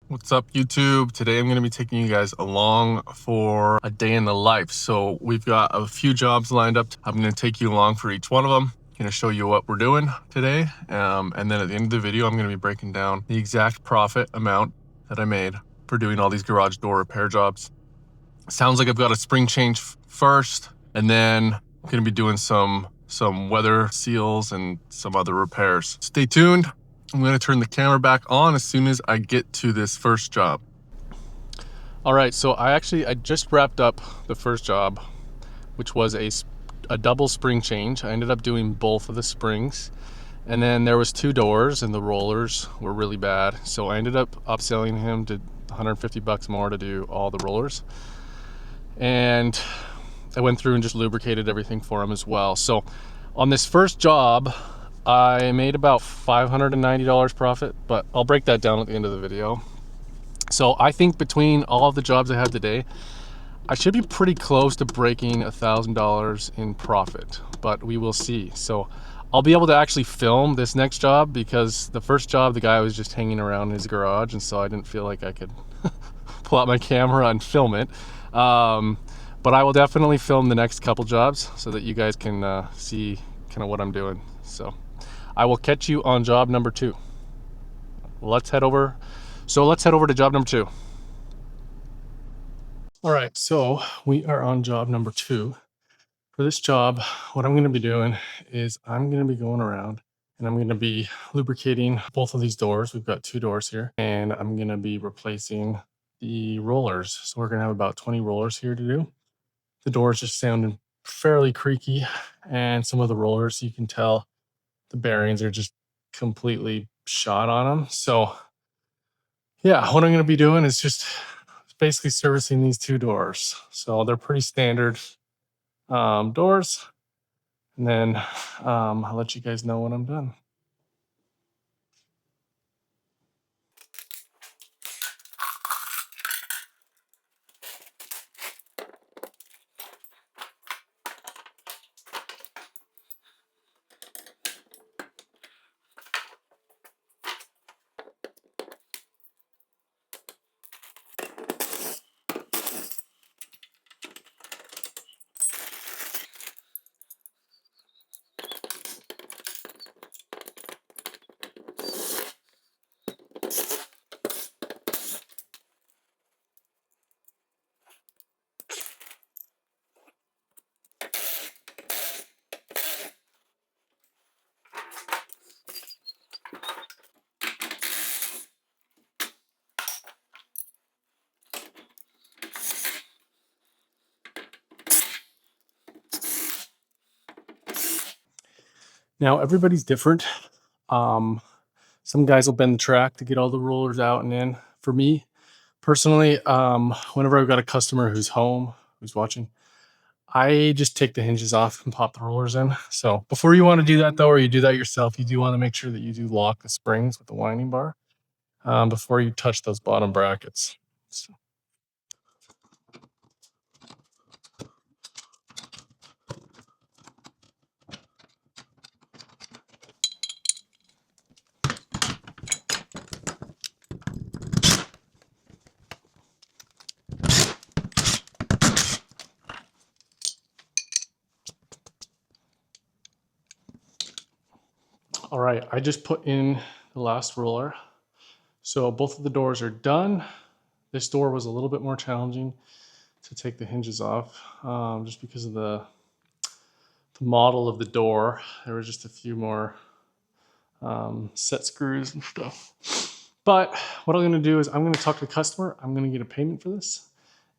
What's up, YouTube? Today I'm going to be taking you guys along for a day in the life. So we've got a few jobs lined up. I'm going to take you along for each one of them. I'm going to show you what we're doing today. And then at the end of the video, I'm going to be breaking down the exact profit amount that I made for doing all these garage door repair jobs. Sounds like I've got a spring change first, and then I'm going to be doing some weather seals and some other repairs. Stay tuned. I'm going to turn the camera back on as soon as I get to this first job. All right, so I just wrapped up the first job, which was a double spring change. I ended up doing both of the springs, and then there was 2 doors and the rollers were really bad. So I ended up upselling him to $150 more to do all the rollers. And I went through and just lubricated everything for him as well. So on this first job, I made about $590 profit, but I'll break that down at the end of the video. So I think between all of the jobs I have today, I should be pretty close to breaking $1,000 in profit, but we will see. So I'll be able to actually film this next job because the first job, the guy was just hanging around in his garage, and so I didn't feel like I could pull out my camera and film it. But I will definitely film the next couple jobs so that you guys can see kind of what I'm doing. So I will catch you on job number 2. Let's head over to job number 2. All right, so we are on job number 2. For this job, what I'm going to be doing is I'm going to be going around and I'm going to be lubricating both of these doors. We've got 2 doors here, and I'm going to be replacing the rollers. So we're going to have about 20 rollers here to do. The doors just sounding fairly creaky, and some of the rollers, you can tell the bearings are just completely shot on them. So yeah, what I'm going to be doing is just basically servicing these 2 doors. So they're pretty standard doors. And then I'll let you guys know when I'm done. Now everybody's different. Some guys will bend the track to get all the rollers out and in. For me personally, whenever I've got a customer who's home, who's watching, I just take the hinges off and pop the rollers in. So before you want to do that though, or you do that yourself, you do want to make sure that you do lock the springs with the winding bar before you touch those bottom brackets. So. All right, I just put in the last roller. So both of the doors are done. This door was a little bit more challenging to take the hinges off just because of the model of the door. There were just a few more set screws and stuff. But what I'm gonna do is I'm gonna talk to the customer. I'm gonna get a payment for this,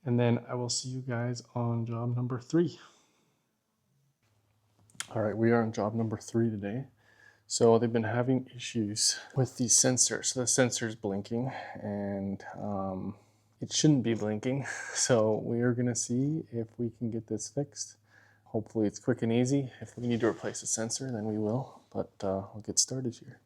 and then I will see you guys on job number 3. All right, we are on job number 3 today. So they've been having issues with the sensor. So the sensor is blinking, and it shouldn't be blinking. So we are gonna see if we can get this fixed. Hopefully it's quick and easy. If we need to replace the sensor, then we will, but we'll get started here.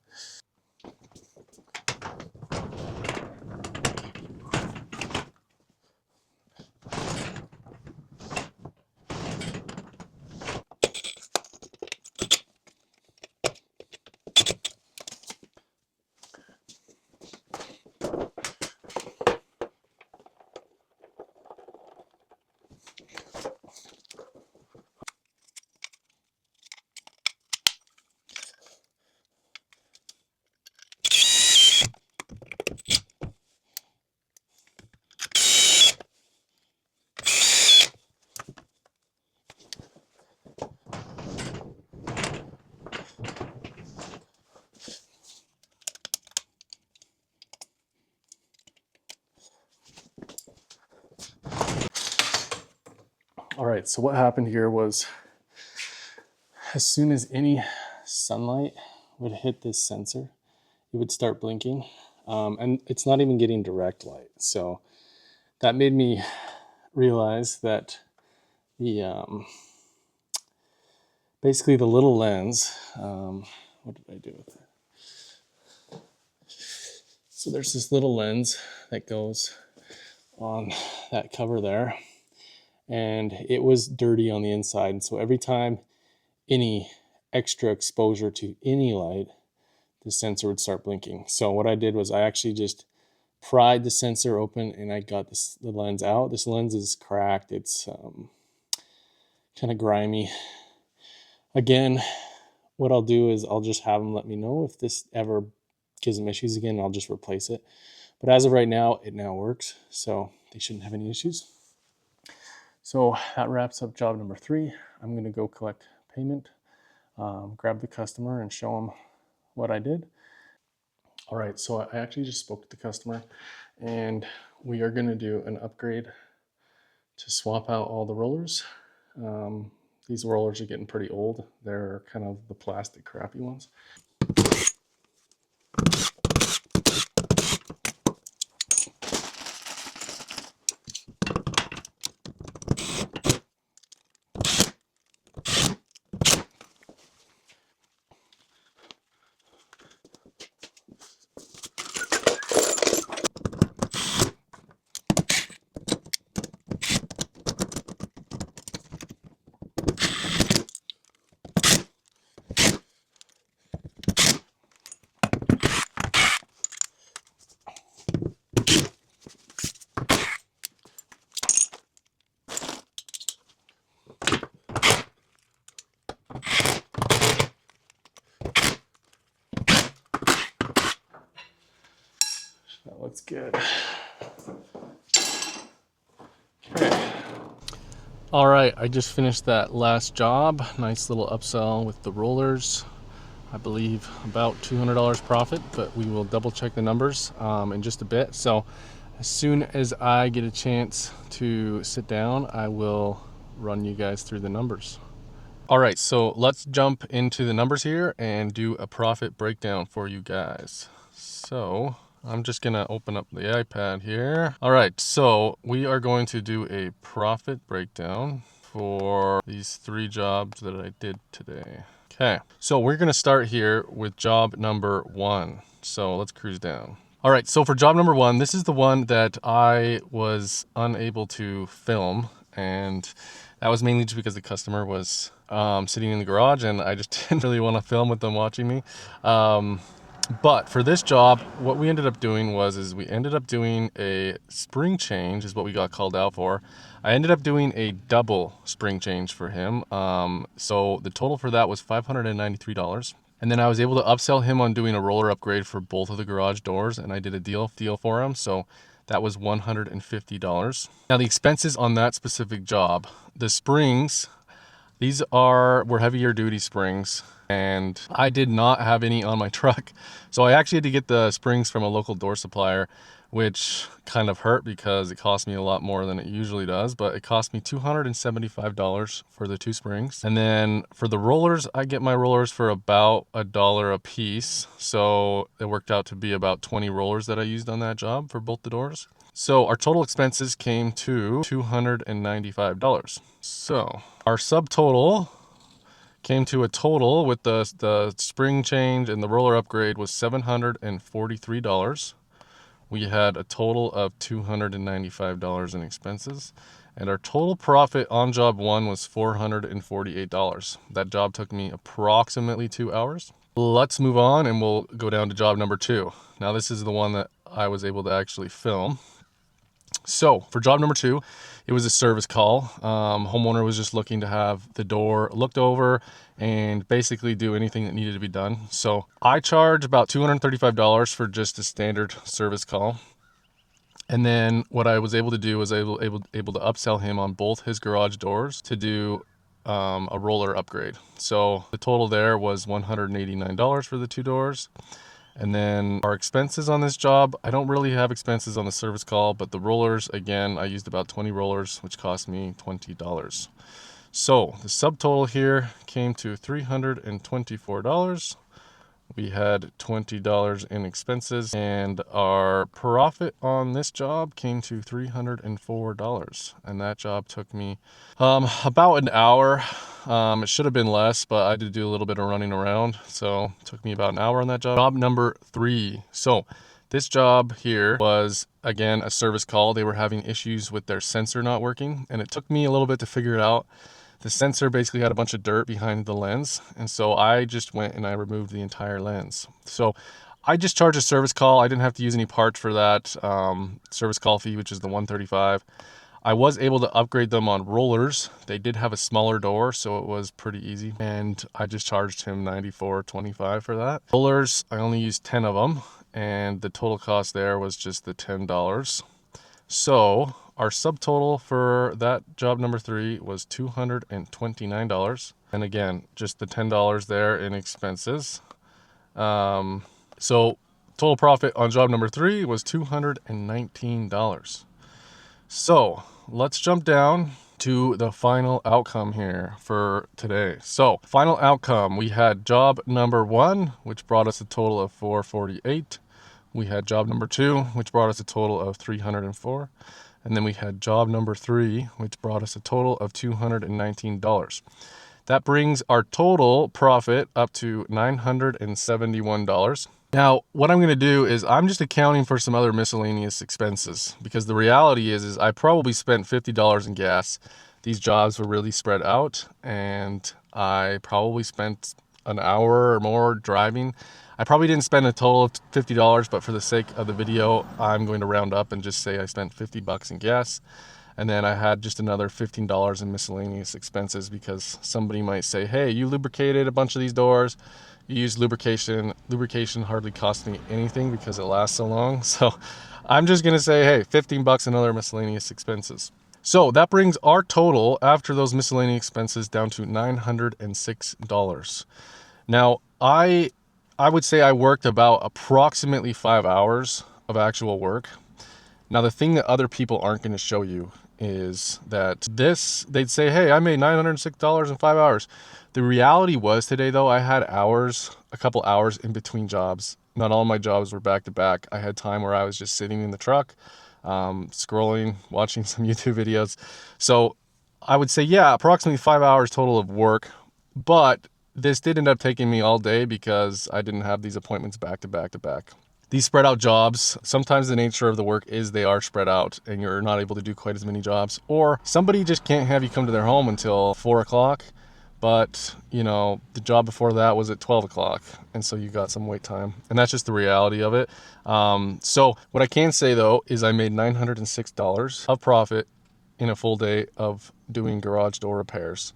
All right, so what happened here was as soon as any sunlight would hit this sensor, it would start blinking. And it's not even getting direct light. So that made me realize that the basically the little lens, what did I do with it? So there's this little lens that goes on that cover there, and it was dirty on the inside. And so every time any extra exposure to any light, the sensor would start blinking. So what I did was I actually just pried the sensor open and I got the lens out. This lens is cracked. It's kind of grimy. Again, what I'll do is I'll just have them let me know if this ever gives them issues again. I'll just replace it. But as of right now, it now works. So they shouldn't have any issues. So that wraps up job number 3. I'm going to go collect payment, grab the customer and show them what I did. All right, so I actually just spoke to the customer and we are going to do an upgrade to swap out all the rollers. These rollers are getting pretty old. They're kind of the plastic crappy ones. That looks good. Okay. All right, I just finished that last job. Nice little upsell with the rollers. I believe about $200 profit, but we will double check the numbers in just a bit. So as soon as I get a chance to sit down, I will run you guys through the numbers. All right, so let's jump into the numbers here and do a profit breakdown for you guys. So I'm just gonna open up the iPad here. All right, so we are going to do a profit breakdown for these 3 jobs that I did today. Okay, so we're gonna start here with job number 1. So let's cruise down. All right, so for job number 1, this is the one that I was unable to film, and that was mainly just because the customer was sitting in the garage and I just didn't really want to film with them watching me. But for this job, what we ended up doing was we ended up doing a spring change is what we got called out for. I ended up doing a double spring change for him. So the total for that was $593. And then I was able to upsell him on doing a roller upgrade for both of the garage doors, and I did a deal for him. So that was $150. Now the expenses on that specific job, the springs, these were heavier duty springs, and I did not have any on my truck. So I actually had to get the springs from a local door supplier, which kind of hurt because it cost me a lot more than it usually does, but it cost me $275 for the 2 springs. And then for the rollers, I get my rollers for about $1 a piece. So it worked out to be about 20 rollers that I used on that job for both the doors. So our total expenses came to $295. So our subtotal came to a total with the spring change and the roller upgrade was $743. We had a total of $295 in expenses, and our total profit on job 1 was $448. That job took me approximately 2 hours. Let's move on and we'll go down to job number 2. Now this is the one that I was able to actually film. So for job number 2, it was a service call. Homeowner was just looking to have the door looked over and basically do anything that needed to be done. So I charge about $235 for just a standard service call. And then what I was able to do was able to upsell him on both his garage doors to do a roller upgrade. So the total there was $189 for the 2 doors. And then our expenses on this job, I don't really have expenses on the service call, but the rollers, again, I used about 20 rollers, which cost me $20. So the subtotal here came to $324. We had $20 in expenses, and our profit on this job came to $304. And that job took me about an hour. It should have been less, but I had to do a little bit of running around, so it took me about an hour on that job. Job number 3. So this job here was, again, a service call. They were having issues with their sensor not working, and it took me a little bit to figure it out. The sensor basically had a bunch of dirt behind the lens, and so I just went and I removed the entire lens. So I just charged a service call. I didn't have to use any parts for that service call fee, which is the $135. I was able to upgrade them on rollers. They did have a smaller door, so it was pretty easy, and I just charged him $94.25 for that. Rollers, I only used 10 of them, and the total cost there was just the $10. So our subtotal for that job number 3 was $229. And again, just the $10 there in expenses. So total profit on job number 3 was $219. So let's jump down to the final outcome here for today. So final outcome, we had job number 1, which brought us a total of $448. We had job number 2, which brought us a total of $304. And then we had job number 3, which brought us a total of $219. That brings our total profit up to $971. Now, what I'm going to do is I'm just accounting for some other miscellaneous expenses, because the reality is I probably spent $50 in gas. These jobs were really spread out, and I probably spent an hour or more driving. I probably didn't spend a total of $50, but for the sake of the video, I'm going to round up and just say I spent $50 in gas. And then I had just another $15 in miscellaneous expenses, because somebody might say, hey, you lubricated a bunch of these doors. You used lubrication. Lubrication hardly cost me anything because it lasts so long. So I'm just going to say, hey, $15 in other miscellaneous expenses. So that brings our total after those miscellaneous expenses down to $906. Now, I would say I worked about approximately 5 hours of actual work. Now, the thing that other people aren't going to show you is that they'd say, hey, I made $906 in 5 hours. The reality was today, though, I had a couple hours in between jobs. Not all my jobs were back to back. I had time where I was just sitting in the truck, scrolling, watching some YouTube videos. So I would say, yeah, approximately 5 hours total of work, but this did end up taking me all day because I didn't have these appointments back to back to back. These spread out jobs, sometimes the nature of the work is they are spread out and you're not able to do quite as many jobs, or somebody just can't have you come to their home until 4 o'clock. But, you know, the job before that was at 12 o'clock. And so you got some wait time. And that's just the reality of it. So what I can say, though, is I made $906 of profit in a full day of doing garage door repairs.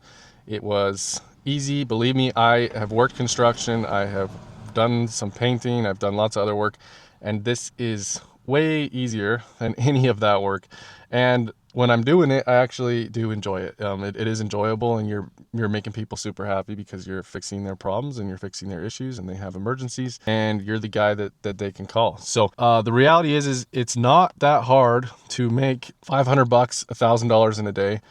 It was easy. Believe me, I have worked construction. I have done some painting. I've done lots of other work. And this is way easier than any of that work. And when I'm doing it, I actually do enjoy it. It is enjoyable, and you're making people super happy because you're fixing their problems and you're fixing their issues, and they have emergencies, and you're the guy that they can call. So the reality is it's not that hard to make $500, $1,000 in a day.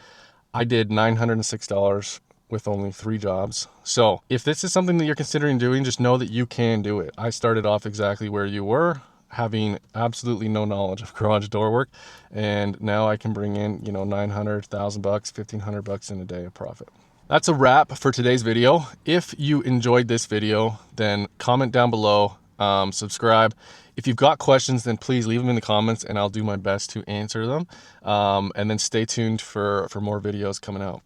I did $906 with only 3 jobs. So if this is something that you're considering doing, just know that you can do it. I started off exactly where you were, having absolutely no knowledge of garage door work, and now I can bring in, you know, $900, $1,000, $1,500 in a day of profit. That's a wrap for today's video. If you enjoyed this video, then comment down below, subscribe. If you've got questions, then please leave them in the comments and I'll do my best to answer them. And then stay tuned for more videos coming out.